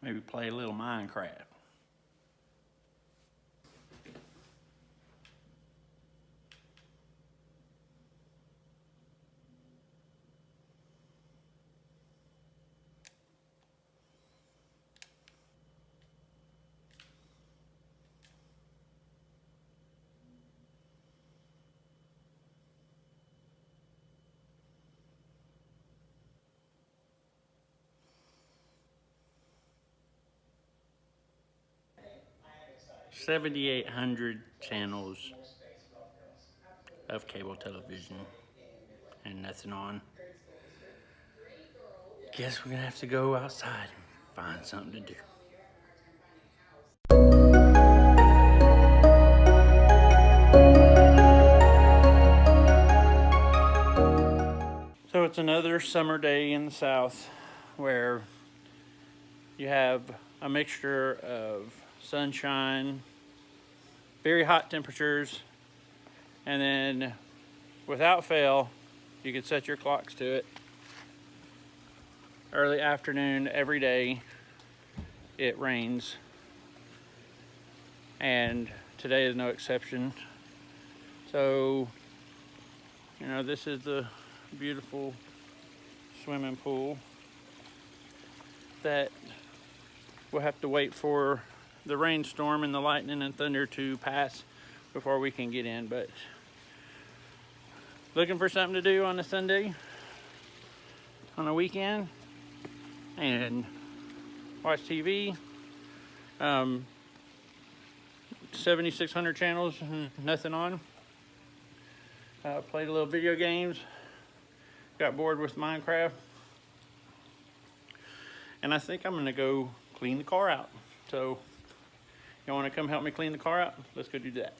maybe play a little Minecraft. $7,800 channels of cable television and nothing on. Guess we're gonna have to go outside and find something to do. So it's another summer day in the South where you have a mixture of sunshine, very hot temperatures, and then without fail, you can set your clocks to it. Early afternoon every day, it rains. And today is no exception. So, you know, this is the beautiful swimming pool that we'll have to wait for the rainstorm and the lightning and thunder to pass before we can get in. But looking for something to do on a Sunday, on a weekend, and watch TV. 7,600 channels, nothing on. Played a little video games, got bored with Minecraft, and I think I'm gonna go clean the car out. So, y'all wanna come help me clean the car out? Let's go do that.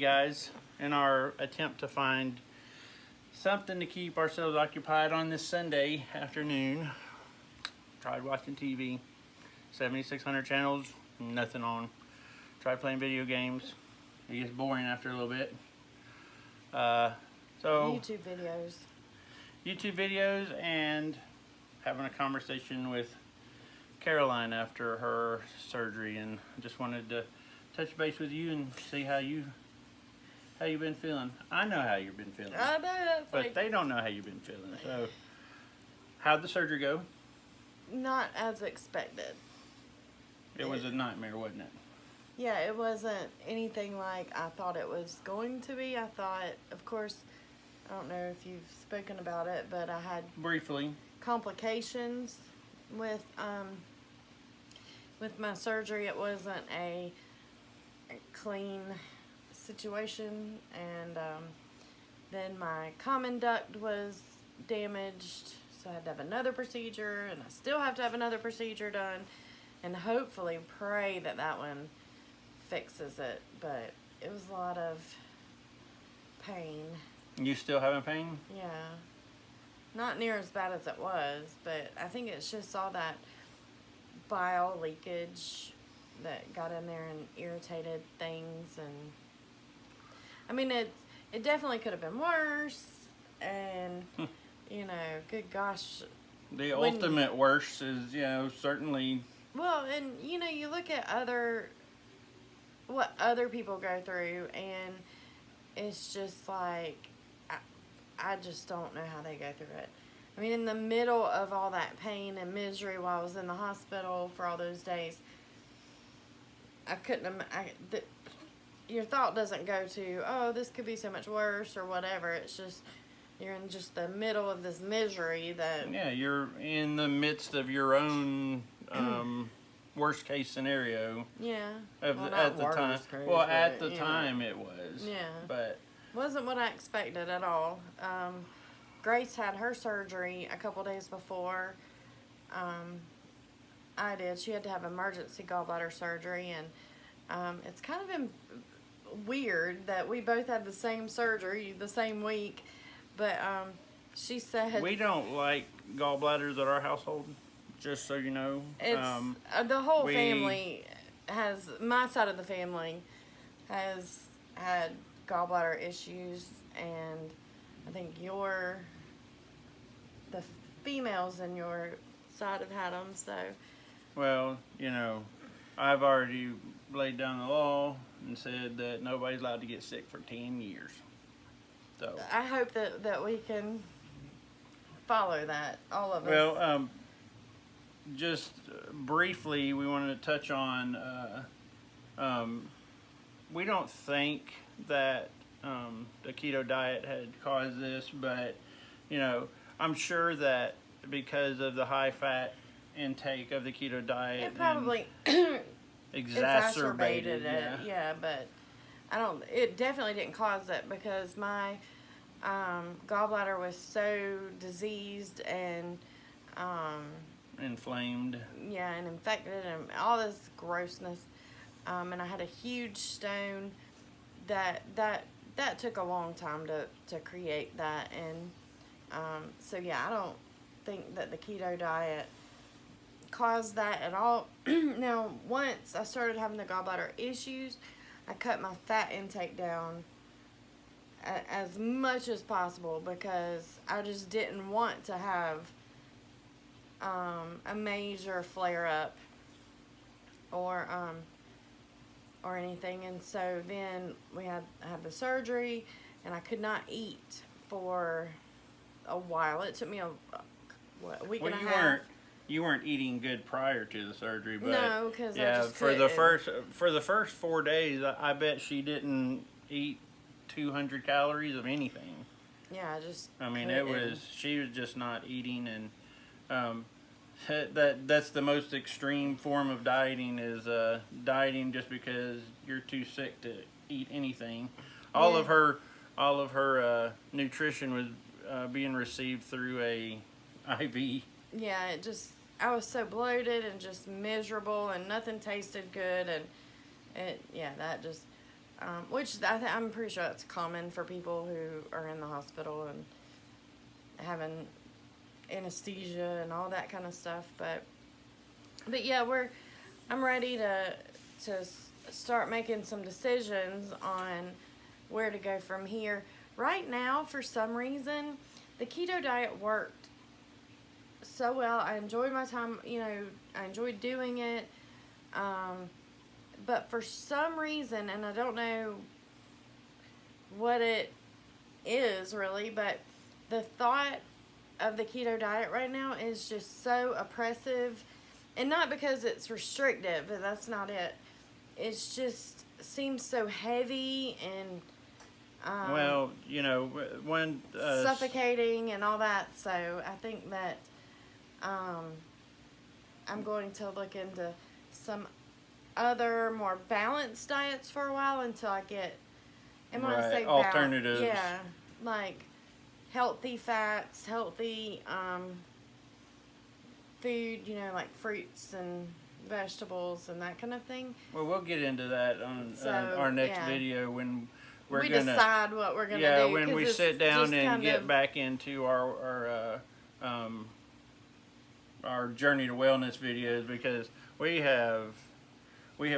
Guys, in our attempt to find something to keep ourselves occupied on this Sunday afternoon, tried watching TV. 7,600 channels, nothing on. Tried playing video games. It gets boring after a little bit. So YouTube videos and having a conversation with Caroline after her surgery, and I just wanted to touch base with you and see how you been feeling. I know how you've been feeling. I know, but they don't know how you've been feeling. So, how'd the surgery go? Not as expected. It was a nightmare, wasn't it? Yeah, it wasn't anything like I thought it was going to be. I thought, of course, I don't know if you've spoken about it, but I had briefly complications with my surgery. It wasn't a clean situation, and then my common duct was damaged, so I had to have another procedure, and I still have to have another procedure done, and hopefully pray that that one fixes it. But it was a lot of pain. You still having pain? Yeah, not near as bad as it was, but I think it's just all that bile leakage that got in there and irritated things. And I mean, it definitely could have been worse, and you know, good gosh, The when- ultimate worst is, certainly. Well, and you look at what other people go through, and it's just like, I just don't know how they go through it. I mean, in the middle of all that pain and misery while I was in the hospital for all those days, I couldn't. Your thought doesn't go to, oh, this could be so much worse or whatever. It's just you're in just the middle of this misery that. Yeah, you're in the midst of your own worst case scenario. Yeah. At the time. Well, at the time it was. Yeah. But wasn't what I expected at all. Grace had her surgery a couple days before I did. She had to have emergency gallbladder surgery, and it's kind of weird that we both had the same surgery the same week, but she said we don't like gallbladders at our household, just so you know. It's the whole family has, my side of the family has had gallbladder issues, and I think the females in your side have had them, so. Well, I've already laid down the law and said that nobody's allowed to get sick for 10 years. So I hope that we can follow that, all of us. Well, just briefly, we wanted to touch on, we don't think that the keto diet had caused this, but, I'm sure that because of the high fat intake of the keto diet, it probably exacerbated it. Yeah, but it definitely didn't cause it, because my gallbladder was so diseased and inflamed. Yeah, and infected and all this grossness. And I had a huge stone that took a long time to create that. And so yeah, I don't think that the keto diet caused that at all. Now, once I started having the gallbladder issues, I cut my fat intake down as much as possible, because I just didn't want to have a major flare up or anything. And so then I had the surgery, and I could not eat for a while. It took me a week and a half. You weren't eating good prior to the surgery, but no, because I just for the first 4 days, I bet she didn't eat 200 calories of anything. Yeah, she was just not eating, and that's the most extreme form of dieting, is dieting just because you're too sick to eat anything. All of her nutrition was being received through a IV. Yeah, I was so bloated and just miserable, and nothing tasted good, and that just, which I'm pretty sure that's common for people who are in the hospital and having anesthesia and all that kind of stuff. But yeah, I'm ready to start making some decisions on where to go from here. Right now, for some reason, the keto diet worked so well. I enjoyed my time, I enjoyed doing it. But for some reason, and I don't know what it is really, but the thought of the keto diet right now is just so oppressive. And not because it's restrictive, that's not it. It's just seems so heavy and when suffocating and all that. So I think that I'm going to look into some other more balanced diets for a while until I get, I'm going to say alternatives. Yeah, like healthy fats, healthy food, like fruits and vegetables and that kind of thing. Well, we'll get into that on our next video when we decide what we're going to do. Yeah, when we sit down and get back into our journey to wellness videos, because we have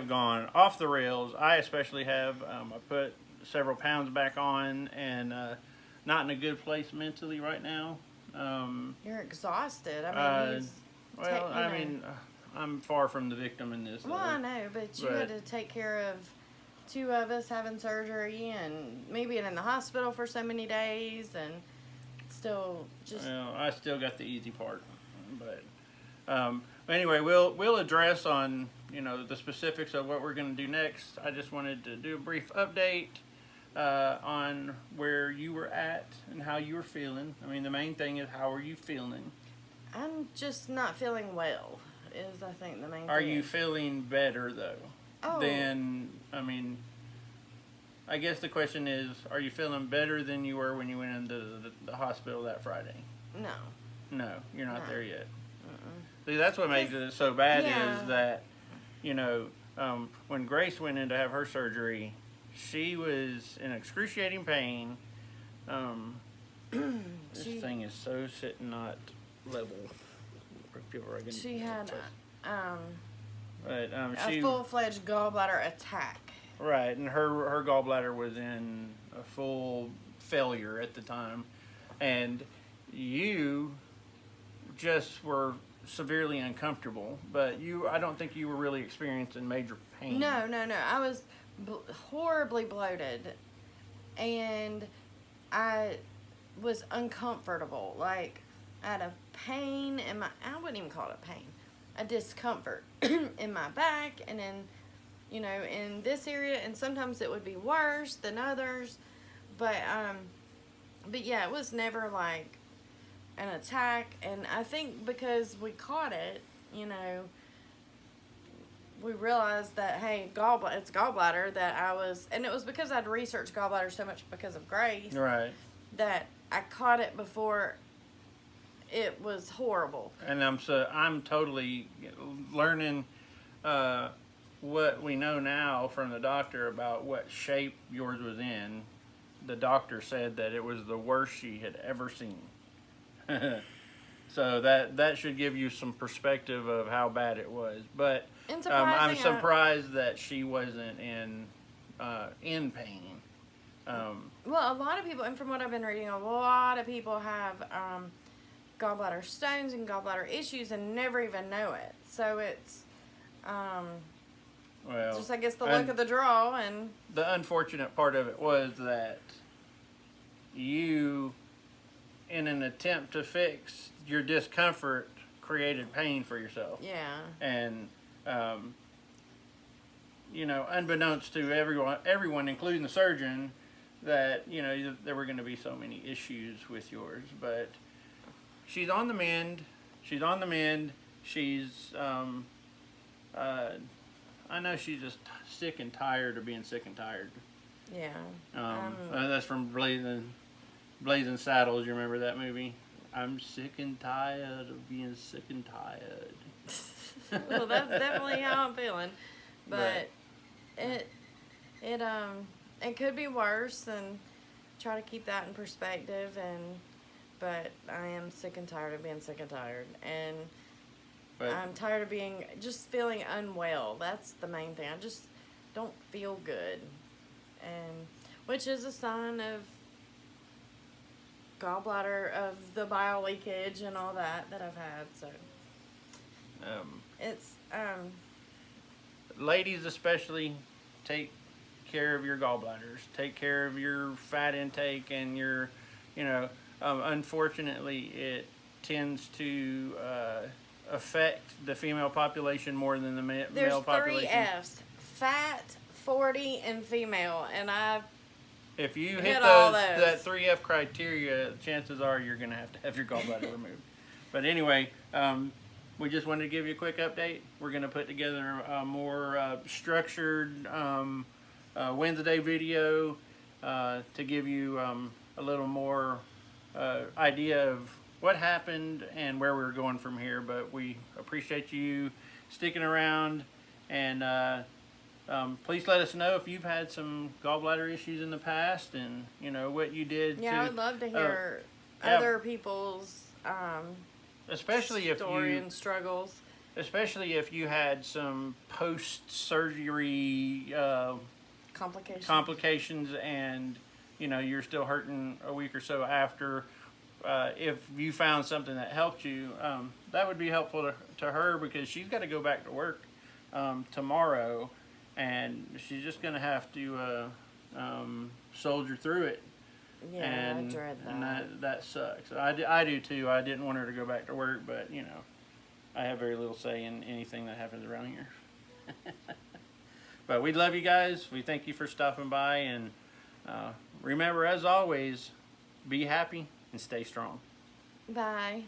gone off the rails. I especially have. I put several pounds back on, and not in a good place mentally right now. You're exhausted. I mean, he's Well, you I know. mean, I'm far from the victim in this. Well, though. I know, but you had to take care of two of us having surgery and me being in the hospital for so many days and still just. Well, I still got the easy part, but anyway, we'll address on the specifics of what we're going to do next. I just wanted to do a brief update on where you were at and how you were feeling. I mean, the main thing is how are you feeling? I'm just not feeling well, is I think the main Are thing. you feeling better though? Oh. Then I mean, I guess the question is, are you feeling better than you were when you went into the hospital that Friday? No. No, you're not No. there yet. See, that's what makes it so bad Yeah. is that, when Grace went in to have her surgery, she was in excruciating pain. This thing is so sitting not level. She had But a she full-fledged gallbladder attack. right, and her gallbladder was in a full failure at the time, and you just were severely uncomfortable. But I don't think you were really experiencing major pain. No. I was horribly bloated, and I was uncomfortable. Like, I had a pain in my, I wouldn't even call it a pain, a discomfort in my back and in this area, and sometimes it would be worse than others. But yeah, it was never like an attack, and I think because we caught it, we realized that, hey, it's gallbladder that I was, and it was because I'd researched gallbladder so much because of Grace, Right. that I caught it before it was horrible. And I'm totally learning what we know now from the doctor about what shape yours was in. The doctor said that it was the worst she had ever seen. So that should give you some perspective of how bad it was. But And I'm surprising, surprised that she wasn't in pain. well, a lot of people, and from what I've been reading, a lot of people have gallbladder stones and gallbladder issues and never even know it. So it's Well, just, I guess, the luck of the draw. And the unfortunate part of it was that you, in an attempt to fix your discomfort, created pain for yourself. yeah, And unbeknownst to everyone, including the surgeon, that there were going to be so many issues with yours. But she's on the mend. She's I know she's just sick and tired of being sick and tired. yeah. That's from Blazing Saddles. You remember that movie? I'm sick and tired of being sick and tired. Well, that's definitely how I'm feeling. But it could be worse, and try to keep that in perspective. But I am sick and tired of being sick and tired, and But I'm tired of just feeling unwell. That's the main thing. I just don't feel good, and which is a sign of gallbladder, of the bile leakage and all that I've had. So it's ladies especially, take care of your gallbladders. Take care of your fat intake and your, unfortunately, it tends to affect the female population more than the male population. There's 3 F's: fat, 40, and female. And If you hit hit all that those. 3F criteria, chances are you're going to have your gallbladder removed. But anyway, we just wanted to give you a quick update. We're going to put together a more structured Wednesday video to give you a little more idea of what happened and where we're going from here. But we appreciate you sticking around, and please let us know if you've had some gallbladder issues in the past, and what you did. I would love to hear yeah. other people's especially story and struggles. Especially if you had some post-surgery Complications. complications, and you're still hurting a week or so after, if you found something that helped you, that would be helpful to her, because she's got to go back to work tomorrow, and she's just going to have to soldier through it. Yeah, And, I dread that. and that sucks. I do too. I didn't want her to go back to work, but you know, I have very little say in anything that happens around here. But we love you guys. We thank you for stopping by, and remember, as always, be happy and stay strong. Bye.